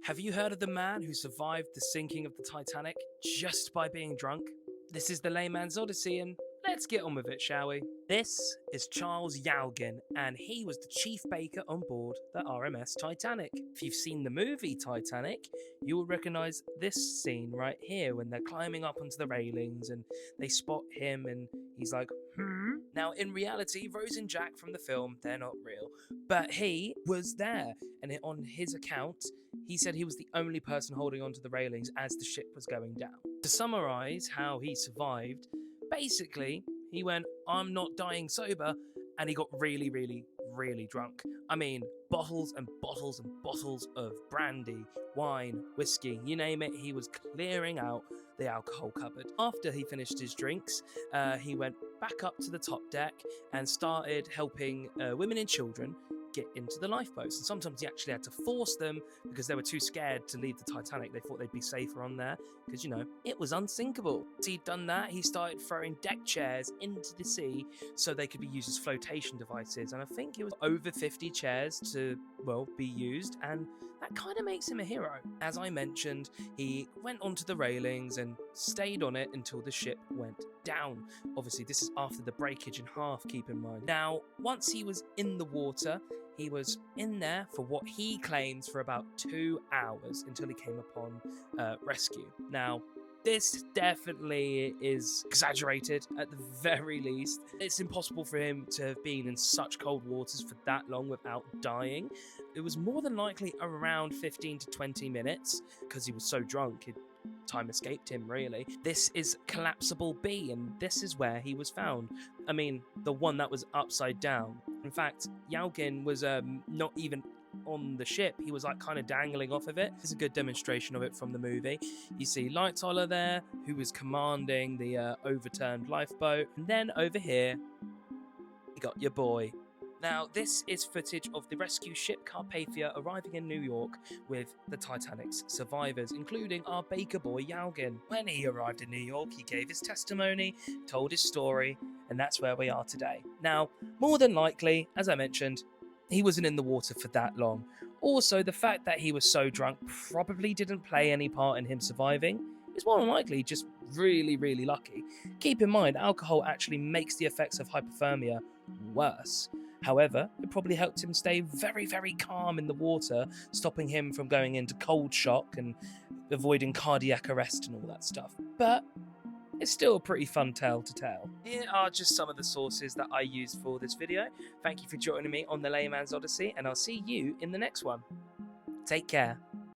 Have you heard of the man who survived the sinking of the Titanic just by being drunk? This is the Layman's Odyssey, and let's get on with it, shall we? This is Charles Yalgin, and he was the chief baker on board the RMS Titanic. If you've seen the movie Titanic, you will recognise this scene right here when they're climbing up onto the railings and they spot him and he's like, Now, in reality, Rose and Jack from the film, they're not real, but he was there, and on his account, he said he was the only person holding onto the railings as the ship was going down. To summarise how he survived, basically, he went, I'm not dying sober, and he got really, really, really drunk. I mean, bottles and bottles and bottles of brandy, wine, whiskey, you name it, he was clearing out the alcohol cupboard. After he finished his drinks, he went back up to the top deck and started helping women and children get into the lifeboats. And sometimes he actually had to force them because they were too scared to leave the Titanic. They thought they'd be safer on there because, it was unsinkable. Once he'd done that, he started throwing deck chairs into the sea so they could be used as flotation devices. And I think it was over 50 chairs to, be used. And that kind of makes him a hero. As I mentioned, he went onto the railings and stayed on it until the ship went down. Obviously, this is after the breakage in half, keep in mind. Now, once he was in the water, he was in there for what he claims for about 2 hours until he came upon rescue. Now, this definitely is exaggerated at the very least. It's impossible for him to have been in such cold waters for that long without dying. It was more than likely around 15 to 20 minutes because he was so drunk. Time escaped him, really. This is Collapsible B, and this is where he was found. I mean, the one that was upside down. In fact, Yalgin was not even on the ship. He was kind of dangling off of it. It's a good demonstration of it from the movie. You see Lightoller there, who was commanding the overturned lifeboat. And then over here, you got your boy. Now, this is footage of the rescue ship Carpathia arriving in New York with the Titanic's survivors, including our baker boy Yalgin. When he arrived in New York, he gave his testimony, told his story, and that's where we are today. Now, more than likely, as I mentioned, he wasn't in the water for that long. Also, the fact that he was so drunk probably didn't play any part in him surviving. It's more than likely just really, really lucky. Keep in mind, alcohol actually makes the effects of hypothermia worse. However, it probably helped him stay very, very calm in the water, stopping him from going into cold shock and avoiding cardiac arrest and all that stuff. But it's still a pretty fun tale to tell. Here are just some of the sources that I used for this video. Thank you for joining me on the Layman's Odyssey, and I'll see you in the next one. Take care.